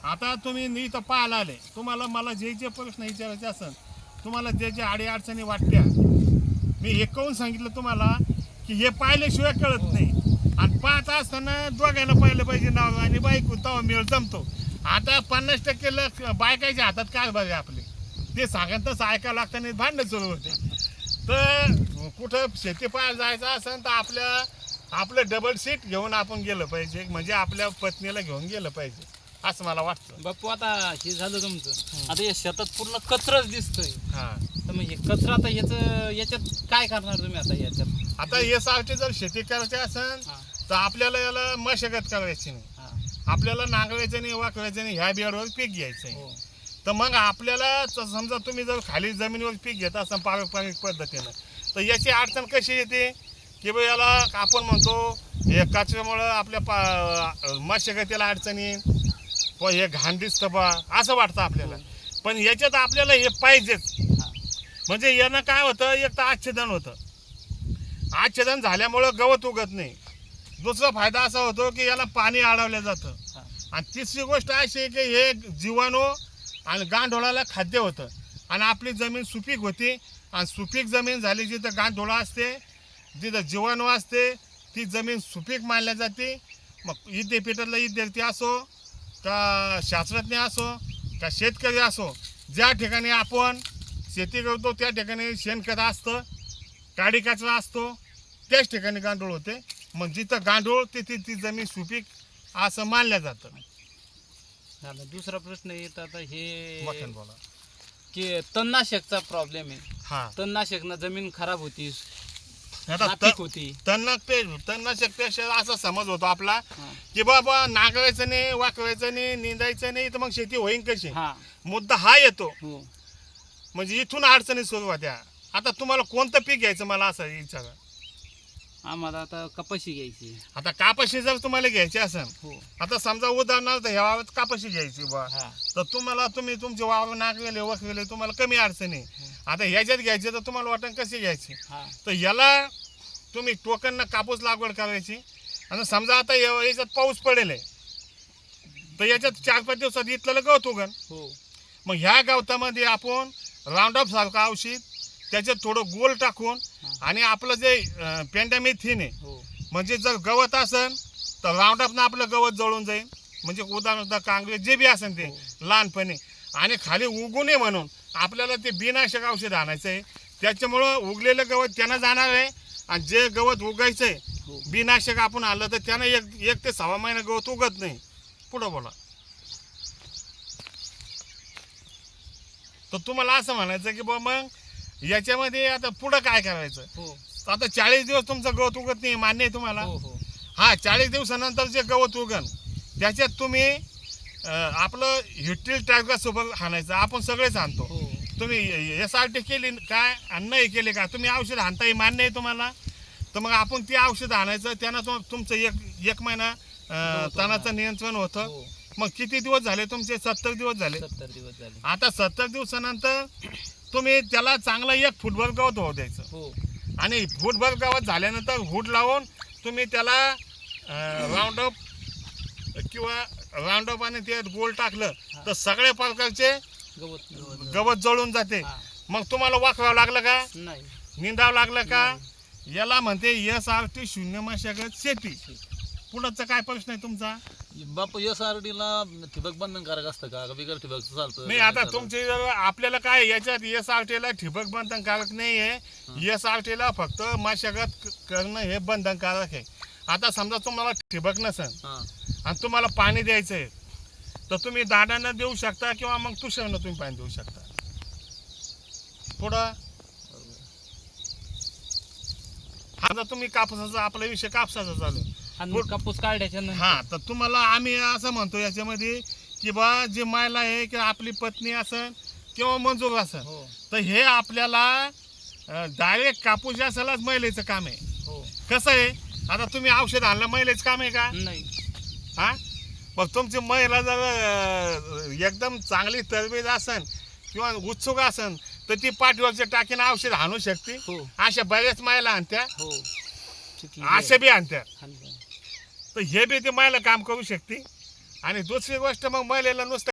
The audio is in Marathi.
आता तुम्ही इथं पाहायला आले, तुम्हाला मला जे जे प्रश्न विचारायचे असेल, तुम्हाला जे जे अडीअडचणी वाटत्या, मी हे कहून सांगितलं तुम्हाला की हे पाहिल्याशिवाय कळत नाही. आणि पाहत असताना दोघांना पाहिलं पाहिजे नाव आणि बायको तवा मेळ जमतो. आता 50% बायकाच्या हातात काय बघा आपले, ते सांगत तसं ऐकायला लागतं नाही, भांडणं सुरू होते. तर कुठं शेती पाहायला जायचं असेल तर आपलं डबल सीट घेऊन आपण गेलं पाहिजे, म्हणजे आपल्या पत्नीला घेऊन गेलं पाहिजे असं मला वाटतं. बापू आता हे झालं तुमचं, आता या शेतात पूर्ण कचराच दिसतोय. हां, तर मग हे कचरा आता याच्यात काय करणार तुम्ही आता याच्यात? आता हे सारखे जर शेती करायची असेल तर आपल्याला याला मशागत करायची नाही, आपल्याला नांगरायचं नाही, वाकवायचं नाही, ह्या बेडवर पीक घ्यायचं आहे. तर मग आपल्याला समजा तुम्ही जर खाली जमिनीवर पीक घेत असाल पारंपरिक पद्धतीनं, तर याची अडचण कशी येते की बा याला आपण म्हणतो हे कचऱ्यामुळं आपल्या मशागतीला अडचणी, हे घाण दिसतं बा असं वाटतं आपल्याला. पण याच्यात आपल्याला हे पाहिजेच. म्हणजे यानं काय होतं, एक तर आच्छादन होतं, आच्छादन झाल्यामुळं गवत उगत नाही. दुसरा फायदा असा होतो की याला पाणी अडवलं जातं. आणि तिसरी गोष्ट अशी आहे की हे जीवाणू आणि गांडोळाला खाद्य होतं आणि आपली जमीन सुपीक होती. आणि सुपीक जमीन झाली जिथं गांडोळा असते, जिथं जीवाणू असते, ती जमीन सुपीक मानल्या जाते. मग विद्यापीठातला विद्यार्थी असो का शास्त्रज्ञ असो का शेतकरी असो, ज्या ठिकाणी आपण शेती करतो त्या ठिकाणी शेणखत असतं, काडी कचरा असतो, त्याच ठिकाणी गांडूळ होते. मग जिथं गांडूळ तिथे ती जमीन सुपीक असं मानलं जातं. झालं. दुसरा प्रश्न येत आता हे मटण बोला. की तणनाशकचा प्रॉब्लेम आहे. हां, तणनाशकनं जमीन खराब होती, आता नापीक होती. तणनाशकपेक्षा असा समज होतो आपला की बाबा नांगरायचं नाही, वाकवायचं नाही, निंदायचं नाही, तर मग शेती होईन कशी. मुद्दा हा येतो. म्हणजे इथून अडचणी सुरू होत्या. आता तुम्हाला कोणतं पीक घ्यायचं मला असं विचारा. आम्हाला आता कपाशी घ्यायची. आता कापशी जर तुम्हाला घ्यायची असेल, आता समजा उदाहरणार्थ ह्या वावरात कापशी घ्यायची बा, तर तुम्ही तुमचे वावर नागवेले वखवेले तुम्हाला कमी अडचणी. आता ह्याच्यात घ्यायचे तर तुम्हाला वाटण कशी घ्यायची. तर याला तुम्ही टोकननं कापूस लागवड करायची. आणि समजा आता याच्यात पाऊस पडेल आहे, तर याच्यात 4-5 दिवसात इथलं गवत उगन. मग ह्या गवतामध्ये आपण राऊंडअप सारखं औषध त्याच्यात थोडं गोल टाकून आणि आपलं जे पेंडामिथिन आहे, म्हणजे जर गवत असेल तर राऊंडअपनं आपलं गवत जळून जाईल. म्हणजे उदाहरणार्थ कांगरे जे बी असेल ते लहानपणी, आणि खाली उगू नये म्हणून आपल्याला ते बिनाशक औषध आणायचं आहे. त्याच्यामुळं उगलेलं गवत त्यानं जाणार आहे आणि जे गवत उगायचं आहे बिनाशक आपण आणलं तर त्यानं 1 ते 6 महिना गवत उगत नाही. पुढं बोला. तर तुम्हाला असं म्हणायचं की बा मग याच्यामध्ये आता पुढं काय करायचं. आता 40 दिवस तुमचं गवत उगत नाही, मान्य आहे तुम्हाला. हा, 40 दिवसानंतर जे गवत उगन त्याच्यात तुम्ही आपलं हिट्रिल ट्रायकोसोबत हाणायचं. आपण सगळेच आणतो. तुम्ही SRT केली काय आणि नाही केले का, तुम्ही औषध आणता हे मान्य आहे तुम्हाला. तर मग आपण ते औषध आणायचं, त्यानं तुमचं एक महिना तणाचं नियंत्रण होतं. मग किती दिवस झाले तुमचे? 70 दिवस झाले. 70 दिवस झाले. आता 70 दिवसानंतर तुम्ही त्याला चांगला 1 फुटभर गवत होऊ द्यायचं. आणि फुटभर गवत झाल्यानंतर हुड लावून तुम्ही त्याला राऊंडअप आणि त्यात गोल टाकलं तर सगळ्या प्रकारचे गवत जळून जाते. मग तुम्हाला वाकवावं लागलं का? नाही. निंदावं लागलं का? याला म्हणते SRT शून्य मशागत शेती. पुढचा काय प्रश्न आहे तुमचा? बापू SRT ला ठिबक बंधनकारक असतं का, बिगर ठिबक चालतं? नाही, आता तुमचे आपल्याला काय याच्यात SRT ला ठिबक बंधनकारक नाही आहे. SRT ला फक्त मशागत करणं हे बंधनकारक आहे. आता समजा तुम्हाला ठिबक नसेल आणि तुम्हाला पाणी द्यायचं आहे, तर तुम्ही दाण्यानं देऊ शकता किंवा मग तुषारनं तुम्ही पाणी देऊ शकता. पुढं आता तुम्ही कापसाचा, आपला विषय कापसाचा चालू आहे. कापूस काढायच्या हा, तर तुम्हाला आम्ही असं म्हणतो याच्यामध्ये की बा जी महिला आहे किंवा आपली पत्नी असेल किंवा मंजूर असेल, तर हे आपल्याला डायरेक्ट कापूस असायलाच महिलेचं काम आहे. कसं आहे, आता तुम्ही औषध आणलं महिलेचं काम आहे का? नाही. हा, मग तुमची महिला जर एकदम चांगली तरबेज असेल किंवा उत्सुक असेल तर ती पाठीवरच्या टाकीनं औषध आणू शकते. अशा बऱ्याच महिला आणत्या, अशा बी आणत्या. तर हे बी ते महिला काम करू शकते. आणि दुसरी गोष्ट मग महिलेला नुसतं